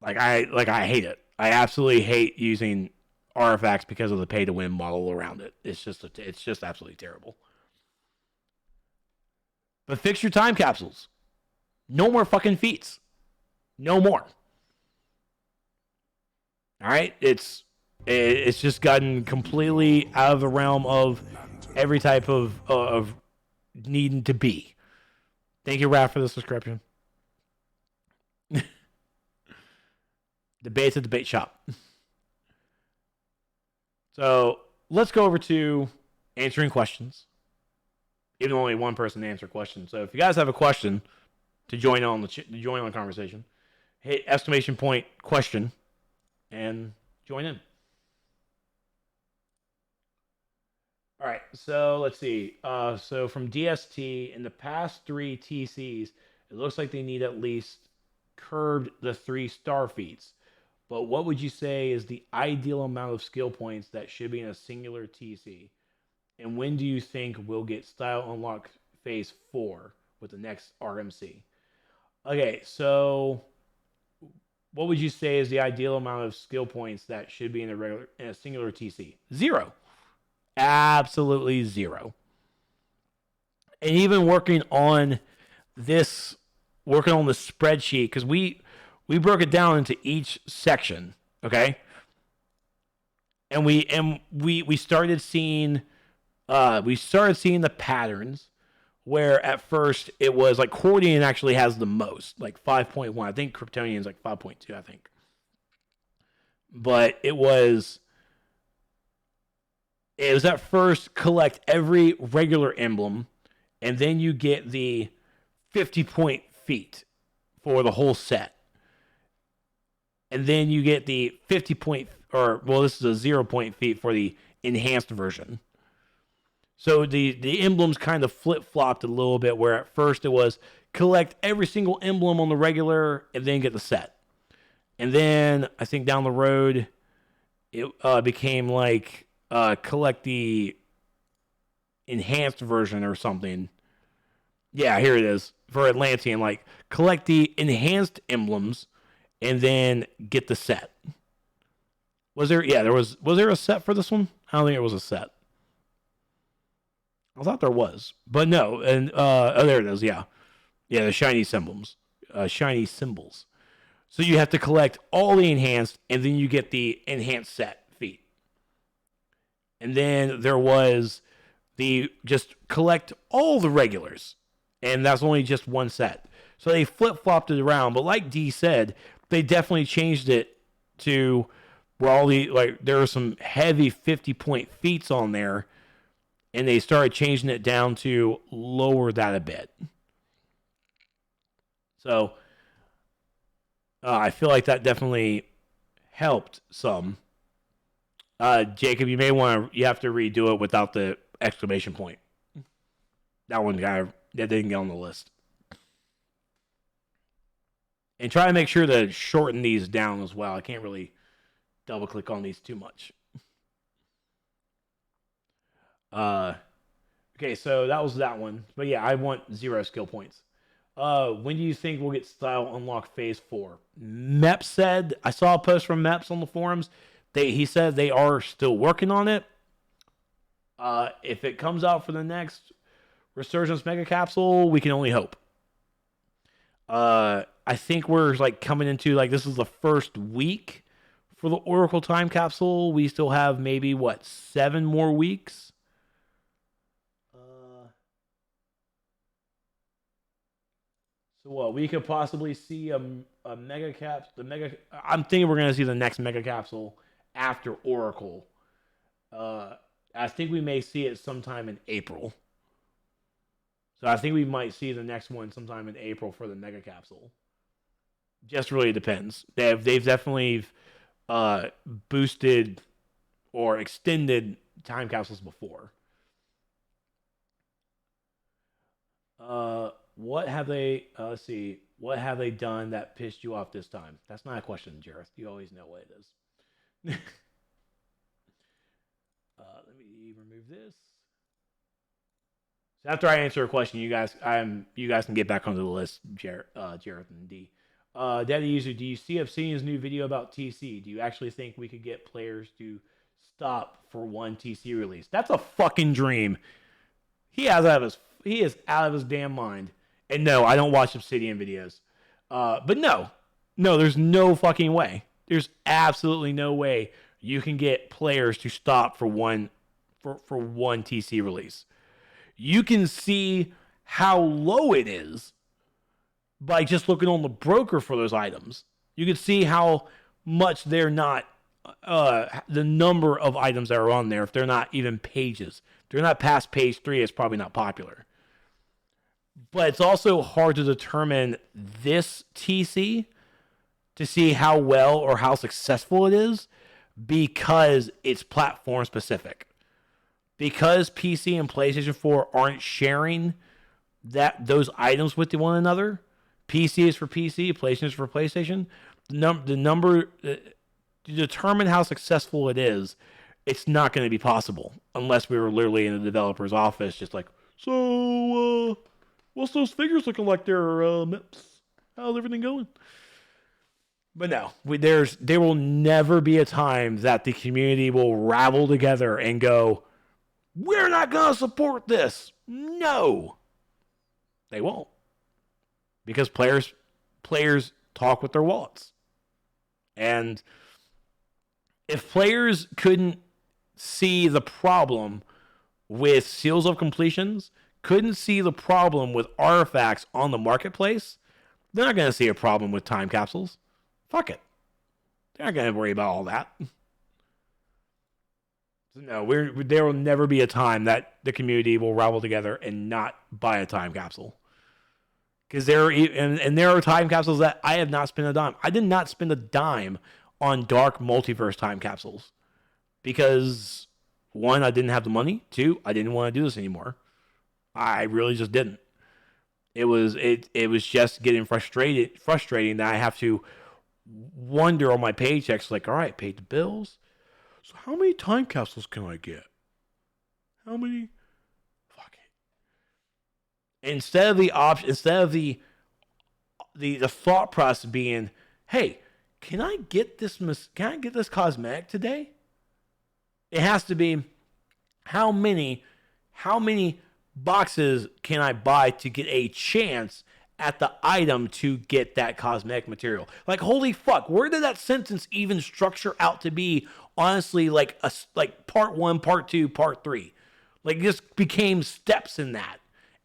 I hate it. I absolutely hate using artifacts because of the pay to win model around it. It's just absolutely terrible. But fix your time capsules. No more fucking feats. No more. All right, it's just gotten completely out of the realm of every type of needing to be. Thank you, Raph, for the subscription. Debate's a debate shop. So let's go over to answering questions. Even only one person answer questions. So if you guys have a question to join on the conversation, hit !question and join in. All right, so let's see. So from DST, in the past 3 TCs, it looks like they need at least curbed the 3 star feats. But what would you say is the ideal amount of skill points that should be in a singular TC? And when do you think we'll get Style Unlock Phase 4 with the next RMC? Okay, so what would you say is the ideal amount of skill points that should be in a singular TC? 0. Absolutely 0. And even working on the spreadsheet, because we broke it down into each section, okay? And we started seeing the patterns, where at first it was like Cordian actually has the most, like 5.1. I think Kryptonian's like 5.2, I think. But it was at first collect every regular emblem, and then you get the 50-point feat for the whole set. And then you get the 50-point, this is a 0-point feat for the enhanced version. So the emblems kind of flip-flopped a little bit, where at first it was collect every single emblem on the regular and then get the set. And then I think down the road, it became like collect the enhanced version or something. Yeah, here it is. For Atlantean, like collect the enhanced emblems and then get the set. Was there a set for this one? I don't think it was a set. I thought there was, but no. And there it is. Yeah, the shiny symbols. So you have to collect all the enhanced, and then you get the enhanced set feat. And then there was the just collect all the regulars, and that's only just one set. So they flip flopped it around. But like D said, they definitely changed it to where all the there are some heavy 50-point feats on there, and they started changing it down to lower that a bit. So I feel like that definitely helped some. Jacob, you have to redo it without the exclamation point. That didn't get on the list. And try to make sure to shorten these down as well. I can't really double click on these too much. Okay, so that was that one. But yeah, I want 0 skill points. When do you think we'll get style unlock phase 4? Mep said, I saw a post from Meps on the forums. He said they are still working on it. If it comes out for the next Resurgence Mega Capsule, we can only hope. I think we're coming into this is the first week for the Oracle Time Capsule. We still have maybe 7 more weeks. So what we could possibly see a mega cap. I'm thinking we're gonna see the next mega capsule after Oracle. I think we may see it sometime in April. So I think we might see the next one sometime in April for the mega capsule. Just really depends. They've definitely boosted or extended time capsules before. What have they? Let's see. What have they done that pissed you off this time? That's not a question, Jareth. You always know what it is. Let me remove this. So after I answer a question, you guys can get back onto the list, Jareth and D. Daddy User, do you see Obsidian's new video about TC? Do you actually think we could get players to stop for one TC release? That's a fucking dream. He is out of his damn mind. And no, I don't watch Obsidian videos. But no, there's no fucking way. There's absolutely no way you can get players to stop for one TC release. You can see how low it is by just looking on the broker for those items. You can see how much they're not, the number of items that are on there, if they're not even pages. If they're not past page 3, it's probably not popular. But it's also hard to determine this TC to see how well or how successful it is because it's platform specific. Because PC and PlayStation 4 aren't sharing those items with one another. PC is for PC, PlayStation is for PlayStation. The number to determine how successful it is, it's not going to be possible unless we were literally in the developer's office, just so what's those figures looking like there, Mips? How's everything going? But no, there will never be a time that the community will rabble together and go, we're not going to support this. No, they won't. Because players talk with their wallets. And if players couldn't see the problem with seals of completions, couldn't see the problem with artifacts on the marketplace, they're not going to see a problem with time capsules. Fuck it. They're not going to worry about all that. So no, there will never be a time that the community will rabble together and not buy a time capsule. Because there are time capsules that I have not spent a dime. I did not spend a dime on Dark Multiverse time capsules. Because, 1, I didn't have the money. 2, I didn't want to do this anymore. I really just didn't. It was just getting frustrating that I have to wonder on my paychecks, all right, paid the bills. So how many time capsules can I get? How many? Fuck it. Instead of the thought process being, hey, can I get this cosmetic today? It has to be, how many boxes can I buy to get a chance at the item to get that cosmetic material. Like, holy fuck, where did that sentence even structure out to be? Honestly, like part 1, part 2, part 3. Like, it just became steps in that.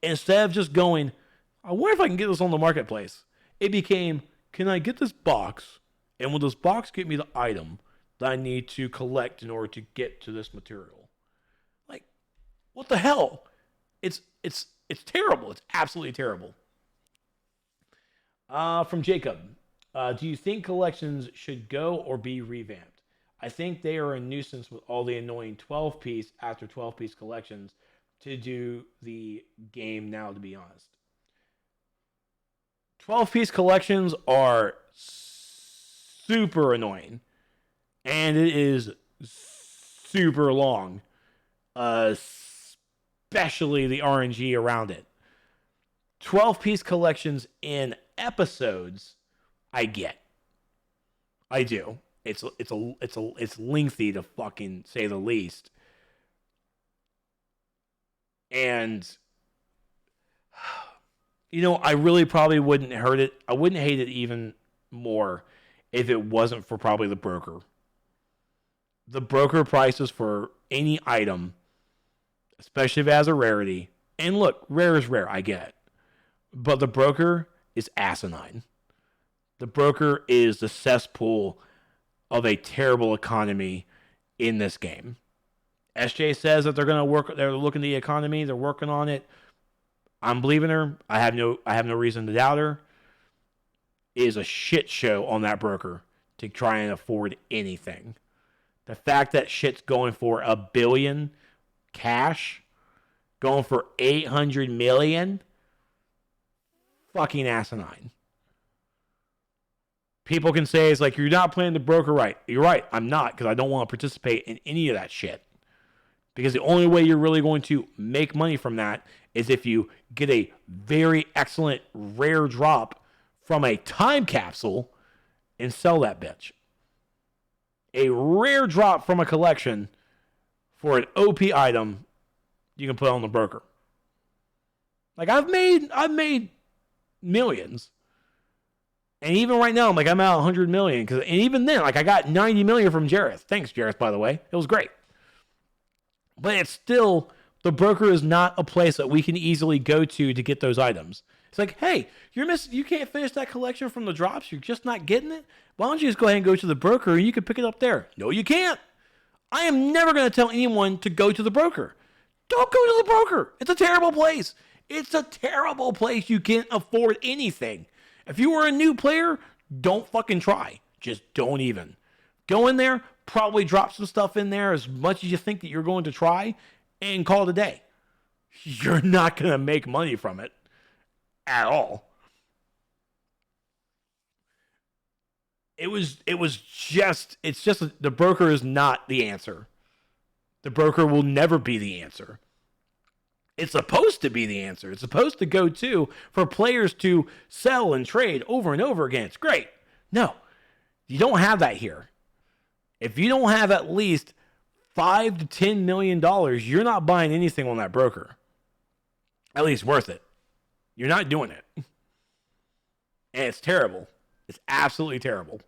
Instead of just going, I wonder if I can get this on the marketplace. It became, can I get this box? And will this box get me the item that I need to collect in order to get to this material? Like, what the hell? It's terrible. It's absolutely terrible. From Jacob, do you think collections should go or be revamped? I think they are a nuisance with all the annoying 12-piece after 12-piece collections to do the game now, to be honest. 12-piece collections are super annoying, and it is super long, especially the RNG around it. 12-piece collections in episodes, I get. I do. It's lengthy, to fucking say the least. And I really probably wouldn't hurt it. I wouldn't hate it even more if it wasn't for probably the broker. The broker prices for any item, especially if it has a rarity. And look, rare is rare, I get it. But the broker is asinine. The broker is the cesspool of a terrible economy in this game. SJ says that they're looking at the economy, they're working on it. I'm believing her. I have no reason to doubt her. It is a shit show on that broker to try and afford anything. The fact that shit's going for $1 billion cash, going for 800 million, fucking asinine. People can say it's like, you're not playing the broker right. You're right, I'm not, because I don't want to participate in any of that shit. Because the only way you're really going to make money from that is if you get a very excellent rare drop from a time capsule and sell that bitch. A rare drop from a collection for an OP item you can put on the broker. Like, I've made millions. And even right now, I'm at 100 million. And even then, I got 90 million from Jareth. Thanks, Jareth, by the way. It was great. But it's still, the broker is not a place that we can easily go to get those items. It's like, hey, you can't finish that collection from the drops. You're just not getting it. Why don't you just go ahead and go to the broker and you can pick it up there? No, you can't. I am never going to tell anyone to go to the broker. Don't go to the broker. It's a terrible place. It's a terrible place. You can't afford anything. If you were a new player, don't fucking try. Just don't even. Go in there, probably drop some stuff in there as much as you think that you're going to try, and call it a day. You're not going to make money from it at all. It's just the broker is not the answer. The broker will never be the answer. It's supposed to be the answer. It's supposed to go to for players to sell and trade over and over again. It's great. No, you don't have that here. If you don't have at least $5 to $10 million, you're not buying anything on that broker. At least worth it. You're not doing it. And it's terrible. It's absolutely terrible.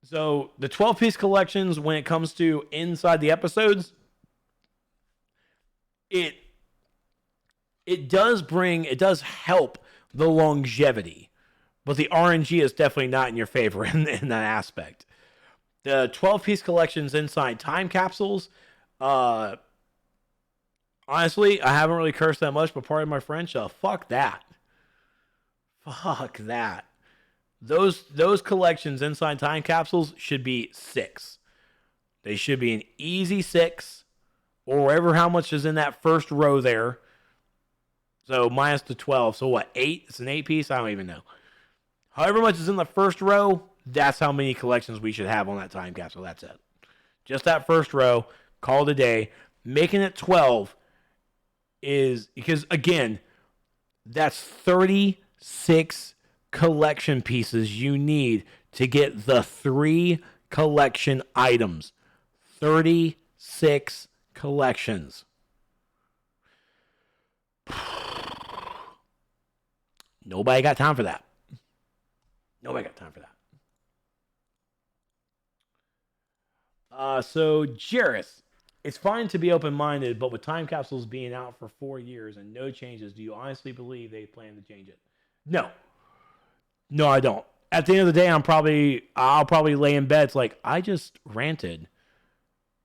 So the 12-piece collections, when it comes to inside the episodes, it does help the longevity, but the RNG is definitely not in your favor in that aspect. The 12-piece collections inside time capsules, honestly, I haven't really cursed that much, but pardon my French, fuck that. Fuck that. Those collections inside time capsules should be 6. They should be an easy 6, or whatever how much is in that first row there. So minus the 12. So what, 8? It's an 8-piece? I don't even know. However much is in the first row, that's how many collections we should have on that time capsule. That's it. Just that first row. Call it a day. Making it 12 is, because again, that's 36 collection pieces you need to get the 3 collection items. 36 collections. Nobody got time for that. Nobody got time for that. So Jareth, it's fine to be open-minded, but with Time Capsules being out for 4 years and no changes, do you honestly believe they plan to change it? No. No, I don't. At the end of the day, I'll probably lay in bed. It's like, I just ranted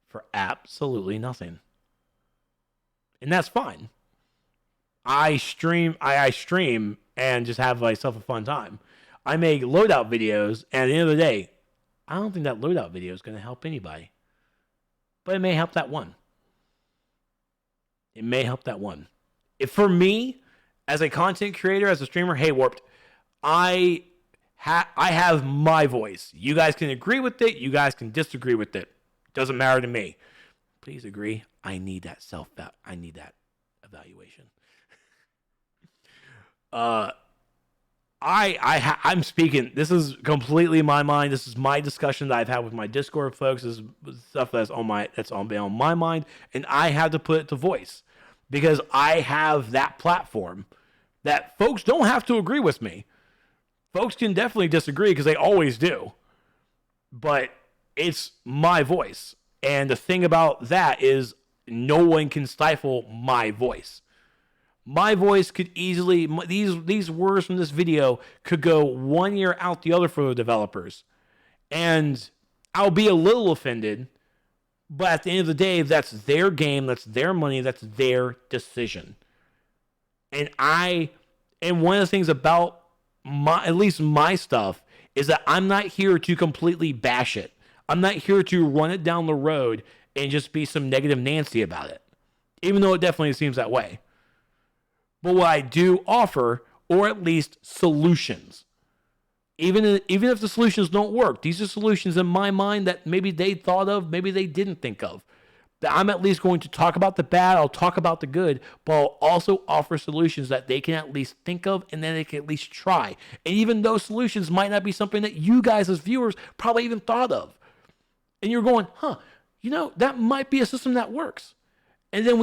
for absolutely nothing. And that's fine. I stream and just have myself a fun time. I make loadout videos, and at the end of the day, I don't think that loadout video is going to help anybody. But it may help that one. It may help that one. If for me, as a content creator, as a streamer, hey, Warped, I have my voice. You guys can agree with it. You guys can disagree with it. Doesn't matter to me. Please agree. I need that I need that evaluation. I'm speaking. This is completely my mind. This is my discussion that I've had with my Discord folks. This is stuff that's on my mind, and I have to put it to voice because I have that platform that folks don't have to agree with me. Folks can definitely disagree because they always do, but it's my voice, and the thing about that is no one can stifle my voice. My voice could easily, these words from this video could go 1 year out the other for the developers. And I'll be a little offended, but at the end of the day, that's their game, that's their money, that's their decision. And one of the things about at least my stuff, is that I'm not here to completely bash it. I'm not here to run it down the road and just be some negative Nancy about it. Even though it definitely seems that way. But what I do offer, or at least solutions, even if the solutions don't work, these are solutions in my mind that maybe they thought of, maybe they didn't think of. That I'm at least going to talk about the bad, I'll talk about the good, but I'll also offer solutions that they can at least think of and then they can at least try. And even those solutions might not be something that you guys as viewers probably even thought of. And you're going, that might be a system that works. And then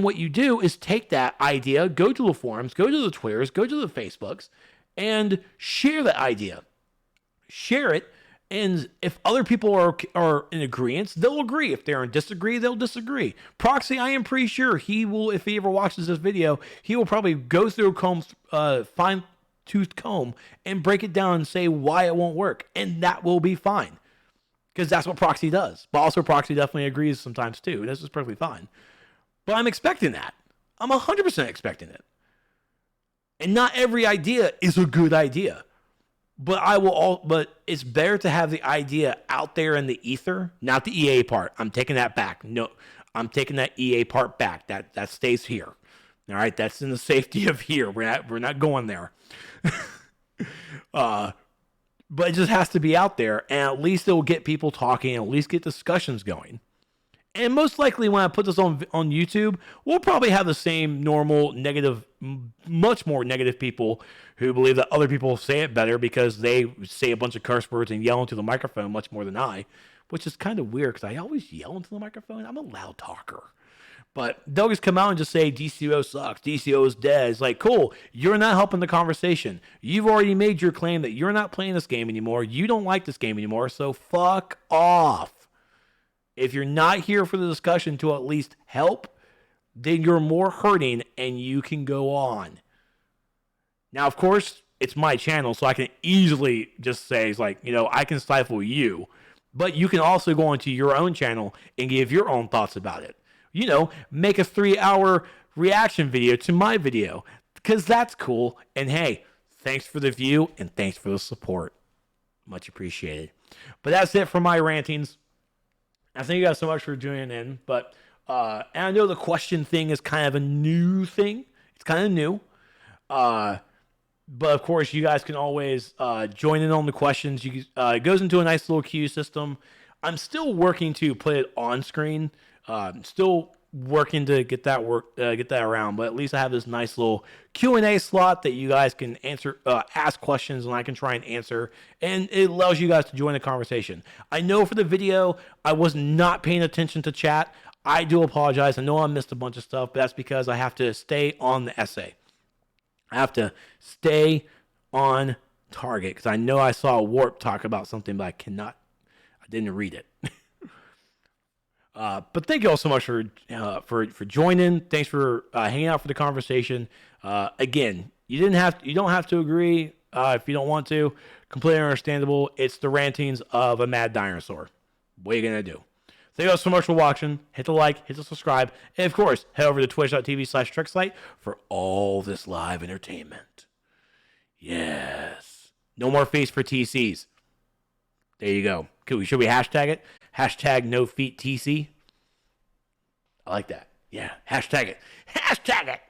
what you do is take that idea, go to the forums, go to the Twitters, go to the Facebooks, and share that idea. Share it, and if other people are in agreement, they'll agree. If they're in disagree, they'll disagree. Proxy, I am pretty sure he will, if he ever watches this video, he will probably go through a fine-tooth comb and break it down and say why it won't work, and that will be fine. Because that's what Proxy does. But also Proxy definitely agrees sometimes too. This is perfectly fine. But I'm expecting that. I'm 100% expecting it. And not every idea is a good idea. But it's better to have the idea out there in the ether, not the EA part. I'm taking that back. No, I'm taking that EA part back. That stays here. All right, that's in the safety of here. We're not going there. But it just has to be out there, and at least it will get people talking, and at least get discussions going. And most likely when I put this on YouTube, we'll probably have the same normal negative, much more negative people who believe that other people say it better because they say a bunch of curse words and yell into the microphone much more than I, which is kind of weird because I always yell into the microphone. I'm a loud talker. But they'll just come out and just say, DCO sucks, DCO is dead. It's like, cool, you're not helping the conversation. You've already made your claim that you're not playing this game anymore. You don't like this game anymore, so fuck off. If you're not here for the discussion to at least help, then you're more hurting and you can go on. Now, of course, it's my channel, so I can easily just say, it's like, I can stifle you. But you can also go onto your own channel and give your own thoughts about it. Make a 3-hour reaction video to my video, because that's cool. And hey, thanks for the view and thanks for the support. Much appreciated. But that's it for my rantings. I thank you guys so much for tuning in. But and I know the question thing is kind of a new thing. It's kind of new. But of course, you guys can always join in on the questions. It goes into a nice little queue system. I'm still working to put it on screen. Still working to get that around, but at least I have this nice little Q&A slot that you guys can ask questions, and I can try and answer, and it allows you guys to join the conversation. I know for the video, I was not paying attention to chat. I do apologize. I know I missed a bunch of stuff, but that's because I have to stay on the essay. I have to stay on target because I know I saw Warp talk about something, but I didn't read it. But thank you all so much for joining. Thanks for hanging out for the conversation. Again, you don't have to agree if you don't want to. Completely understandable. It's the rantings of a mad dinosaur. What are you gonna do? Thank you all so much for watching. Hit the like, hit the subscribe, and of course, head over to twitch.tv/Trexrant for all this live entertainment. Yes. No more fees for TCs. There you go. Should we hashtag it? Hashtag no feet TC. I like that. Yeah. Hashtag it. Hashtag it.